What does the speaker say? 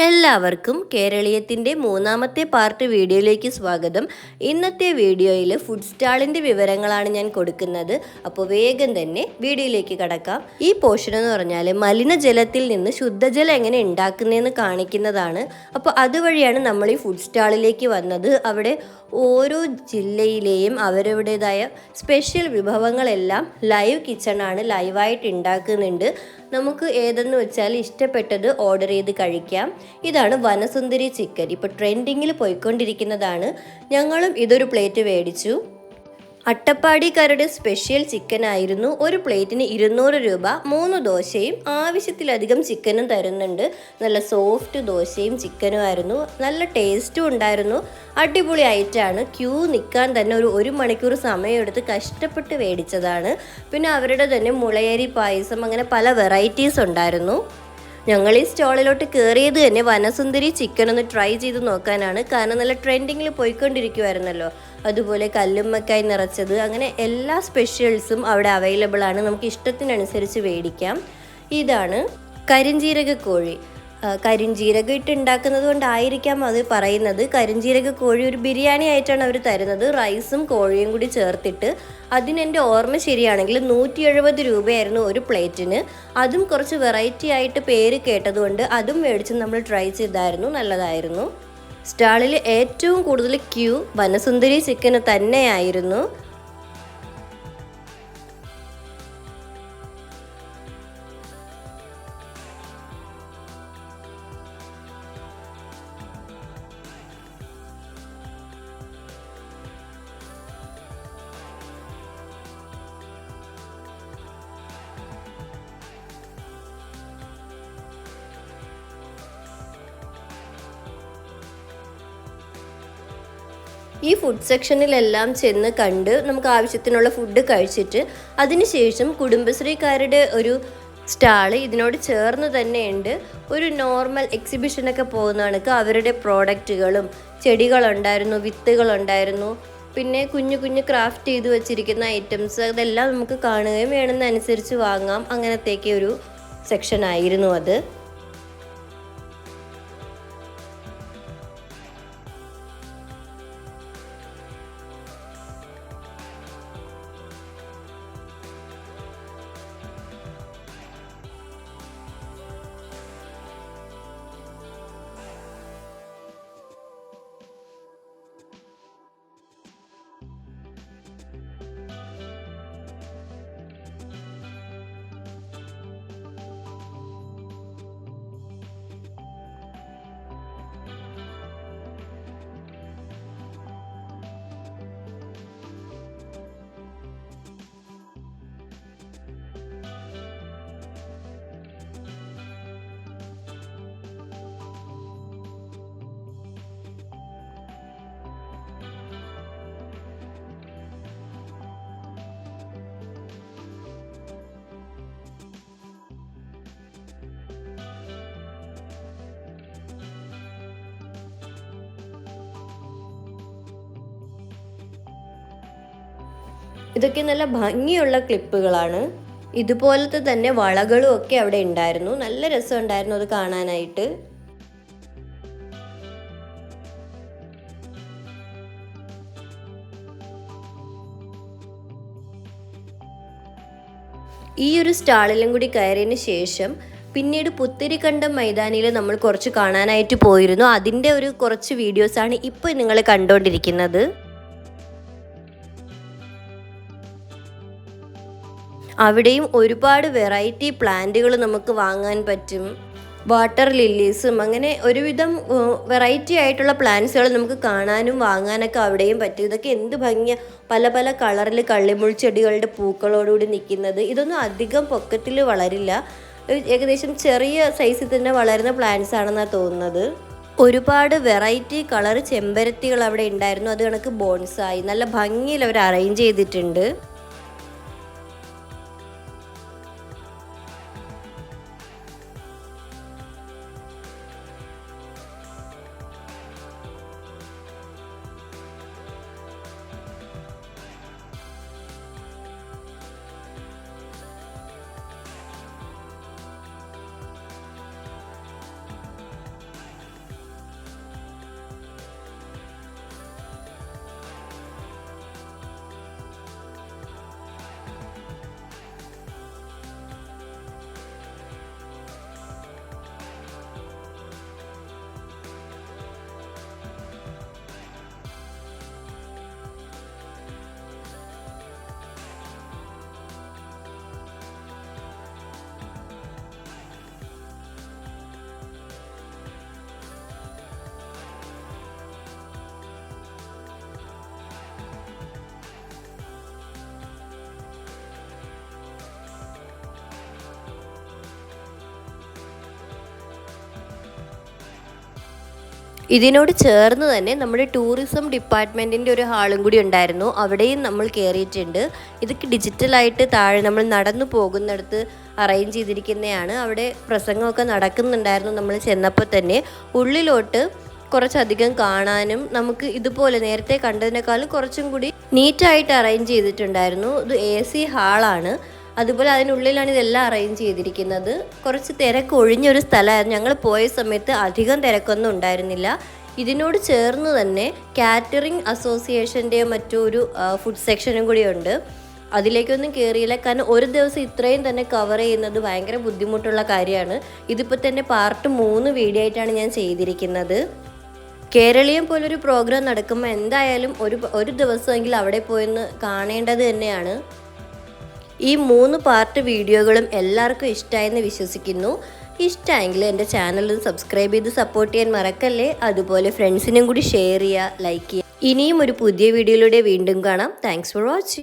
എല്ലാവർക്കും കേരളീയത്തിൻ്റെ മൂന്നാമത്തെ പാർട്ട് വീഡിയോയിലേക്ക് സ്വാഗതം. ഇന്നത്തെ വീഡിയോയിൽ ഫുഡ് സ്റ്റാളിൻ്റെ വിവരങ്ങളാണ് ഞാൻ കൊടുക്കുന്നത്. അപ്പോൾ വേഗം തന്നെ വീഡിയോയിലേക്ക് കടക്കാം. ഈ പോർഷൻ എന്ന് പറഞ്ഞാൽ മലിനജലത്തിൽ നിന്ന് ശുദ്ധജലം എങ്ങനെ ഉണ്ടാക്കുന്നതെന്ന് കാണിക്കുന്നതാണ്. അപ്പോൾ അതുവഴിയാണ് നമ്മൾ ഈ ഫുഡ് സ്റ്റാളിലേക്ക് വന്നത്. അവിടെ ഓരോ ജില്ലയിലെയും അവരവരുടേതായ സ്പെഷ്യൽ വിഭവങ്ങളെല്ലാം ലൈവ് കിച്ചണാണ്, ലൈവായിട്ട് ഉണ്ടാക്കുന്നുണ്ട്. നമുക്ക് ഏതെന്ന് വെച്ചാൽ ഇഷ്ടപ്പെട്ടത് ഓർഡർ ചെയ്ത് കഴിക്കാം. ഇതാണ് വനസുന്ദരി ചിക്കൻ, ഇപ്പോൾ ട്രെൻഡിങ്ങിൽ പോയിക്കൊണ്ടിരിക്കുന്നതാണ്. ഞങ്ങളും ഇതൊരു പ്ലേറ്റ് മേടിച്ചു. അട്ടപ്പാടിക്കാരുടെ സ്പെഷ്യൽ ചിക്കൻ ആയിരുന്നു. ഒരു പ്ലേറ്റിന് 200 രൂപ. 3 ദോശയും ആവശ്യത്തിലധികം ചിക്കനും തരുന്നുണ്ട്. നല്ല സോഫ്റ്റ് ദോശയും ചിക്കനും ആയിരുന്നു. നല്ല ടേസ്റ്റും ഉണ്ടായിരുന്നു. അടിപൊളി ഐറ്റമാണ്. ക്യൂ നിൽക്കാൻ തന്നെ ഒരു മണിക്കൂർ സമയമെടുത്ത് കഷ്ടപ്പെട്ട് മേടിച്ചതാണ്. പിന്നെ അവരുടെ തന്നെ മുളയരി പായസം, അങ്ങനെ പല വെറൈറ്റീസ് ഉണ്ടായിരുന്നു. ഞങ്ങൾ ഈ സ്റ്റോളിലോട്ട് കയറിയത് തന്നെ വനസുന്ദരി ചിക്കൻ ഒന്ന് ട്രൈ ചെയ്ത് നോക്കാനാണ്. കാരണം നല്ല ട്രെൻഡിങ്ങിൽ പോയിക്കൊണ്ടിരിക്കുമായിരുന്നല്ലോ. അതുപോലെ കല്ലുമ്മക്കായി നിറച്ചത്, അങ്ങനെ എല്ലാ സ്പെഷ്യൽസും അവിടെ അവൈലബിൾ ആണ്. നമുക്ക് ഇഷ്ടത്തിനനുസരിച്ച് മേടിക്കാം. ഇതാണ് കരിഞ്ജീരക കോഴി. കരിഞ്ജീരകം ഇട്ട് ഉണ്ടാക്കുന്നത് കൊണ്ടായിരിക്കാം അത് പറയുന്നത്. കരിഞ്ജീരക കോഴി ഒരു ബിരിയാണി ആയിട്ടാണ് അവർ തരുന്നത്, റൈസും കോഴിയും കൂടി ചേർത്തിട്ട്. അതിനെൻ്റെ ഓർമ്മ ശരിയാണെങ്കിൽ 170 രൂപയായിരുന്നു ഒരു പ്ലേറ്റിന്. അതും കുറച്ച് വെറൈറ്റി ആയിട്ട് പേര് കേട്ടതുകൊണ്ട് അതും മേടിച്ച് നമ്മൾ ട്രൈ ചെയ്തായിരുന്നു. നല്ലതായിരുന്നു. സ്റ്റാളിൽ ഏറ്റവും കൂടുതൽ ക്യൂ വനസുന്ദരി ചിക്കന് തന്നെയായിരുന്നു. ഈ ഫുഡ് സെക്ഷനിലെല്ലാം ചെന്ന് കണ്ട് നമുക്ക് ആവശ്യത്തിനുള്ള ഫുഡ് കഴിച്ചിട്ട് അതിനുശേഷം കുടുംബശ്രീക്കാരുടെ ഒരു സ്റ്റാള് ഇതിനോട് ചേർന്ന് തന്നെയുണ്ട്. ഒരു നോർമൽ എക്സിബിഷനൊക്കെ പോകുന്ന കണക്ക് അവരുടെ പ്രോഡക്റ്റുകളും ചെടികളുണ്ടായിരുന്നു, വിത്തുകളുണ്ടായിരുന്നു. പിന്നെ കുഞ്ഞു കുഞ്ഞു ക്രാഫ്റ്റ് ചെയ്ത് വെച്ചിരിക്കുന്ന ഐറ്റംസ്, അതെല്ലാം നമുക്ക് കാണുകയും വേണമെന്നനുസരിച്ച് വാങ്ങാം. അങ്ങനത്തേക്ക് ഒരു സെക്ഷനായിരുന്നു അത്. ഇതൊക്കെ നല്ല ഭംഗിയുള്ള ക്ലിപ്പുകളാണ്. ഇതുപോലത്തെ തന്നെ വളകളും ഒക്കെ അവിടെ ഉണ്ടായിരുന്നു. നല്ല രസമുണ്ടായിരുന്നു അത് കാണാനായിട്ട്. ഈ ഒരു സ്റ്റാളിലും കൂടി കയറിയതിന് ശേഷം പിന്നീട് പുത്തരിക്കണ്ടം മൈതാനിയിൽ നമ്മൾ കുറച്ച് കാണാനായിട്ട് പോയിരുന്നു. അതിൻ്റെ ഒരു കുറച്ച് വീഡിയോസാണ് ഇപ്പോൾ നിങ്ങൾ കണ്ടുകൊണ്ടിരിക്കുന്നത്. അവിടെയും ഒരുപാട് വെറൈറ്റി പ്ലാന്റുകൾ നമുക്ക് വാങ്ങാൻ പറ്റും. വാട്ടർ ലില്ലീസും അങ്ങനെ ഒരുവിധം വെറൈറ്റി ആയിട്ടുള്ള പ്ലാന്റ്സുകൾ നമുക്ക് കാണാനും വാങ്ങാനൊക്കെ അവിടെയും പറ്റും. ഇതൊക്കെ എന്ത് ഭംഗിയാണ്, പല പല കളറിൽ കള്ളിമുൾ ചെടികളുടെ പൂക്കളോടുകൂടി നിൽക്കുന്നത്. ഇതൊന്നും അധികം പൊക്കത്തിൽ വളരില്ല, ഏകദേശം ചെറിയ സൈസിൽ തന്നെ വളരുന്ന പ്ലാന്റ്സ് ആണെന്നാണ് തോന്നുന്നത്. ഒരുപാട് വെറൈറ്റി കളർ ചെമ്പരത്തികൾ അവിടെ ഉണ്ടായിരുന്നു. അത് കണക്ക് ബോൺസായി നല്ല ഭംഗിയിൽ അവർ അറേഞ്ച് ചെയ്തിട്ടുണ്ട്. ഇതിനോട് ചേർന്ന് തന്നെ നമ്മുടെ ടൂറിസം ഡിപ്പാർട്ട്മെൻറ്റിൻ്റെ ഒരു ഹാളും കൂടി ഉണ്ടായിരുന്നു. അവിടെയും നമ്മൾ കയറിയിട്ടുണ്ട്. ഇതൊക്കെ ഡിജിറ്റലായിട്ട് താഴെ നമ്മൾ നടന്നു പോകുന്നിടത്ത് അറേഞ്ച് ചെയ്തിരിക്കുന്നതാണ്. അവിടെ പ്രസംഗമൊക്കെ നടക്കുന്നുണ്ടായിരുന്നു നമ്മൾ ചെന്നപ്പോൾ തന്നെ. ഉള്ളിലോട്ട് കുറച്ചധികം കാണാനും നമുക്ക് ഇതുപോലെ നേരത്തെ കണ്ടതിനേക്കാളും കുറച്ചും കൂടി നീറ്റായിട്ട് അറേഞ്ച് ചെയ്തിട്ടുണ്ടായിരുന്നു. ഇത് AC ഹാളാണ്. അതുപോലെ അതിനുള്ളിലാണ് ഇതെല്ലാം അറേഞ്ച് ചെയ്തിരിക്കുന്നത്. കുറച്ച് തിരക്ക് ഒഴിഞ്ഞൊരു സ്ഥലമായിരുന്നു. ഞങ്ങൾ പോയ സമയത്ത് അധികം തിരക്കൊന്നും ഉണ്ടായിരുന്നില്ല. ഇതിനോട് ചേർന്ന് തന്നെ കാറ്ററിംഗ് അസോസിയേഷൻ്റെയോ മറ്റൊരു ഫുഡ് സെക്ഷനും കൂടി ഉണ്ട്. അതിലേക്കൊന്നും കയറിയില്ല, കാരണം ഒരു ദിവസം ഇത്രയും തന്നെ കവർ ചെയ്യുന്നത് ഭയങ്കര ബുദ്ധിമുട്ടുള്ള കാര്യമാണ്. ഇതിപ്പോൾ തന്നെ പാർട്ട് 3 വീഡിയോ ആയിട്ടാണ് ഞാൻ ചെയ്തിരിക്കുന്നത്. കേരളീയം പോലൊരു പ്രോഗ്രാം നടക്കുമ്പോൾ എന്തായാലും ഒരു ദിവസമെങ്കിലും അവിടെ പോയെന്ന് കാണേണ്ടത് തന്നെയാണ്. ഈ 3 പാർട്ട് വീഡിയോകളും എല്ലാവർക്കും ഇഷ്ടമായെന്ന് വിശ്വസിക്കുന്നു. ഇഷ്ടമായെങ്കിൽ എൻ്റെ ചാനൽ സബ്സ്ക്രൈബ് ചെയ്ത് സപ്പോർട്ട് ചെയ്യാൻ മറക്കല്ലേ. അതുപോലെ ഫ്രണ്ട്സിനും കൂടി ഷെയർ ചെയ്യുക, ലൈക്ക് ചെയ്യുക. ഇനിയും ഒരു പുതിയ വീഡിയോയിലൂടെ വീണ്ടും കാണാം. Thanks for watching.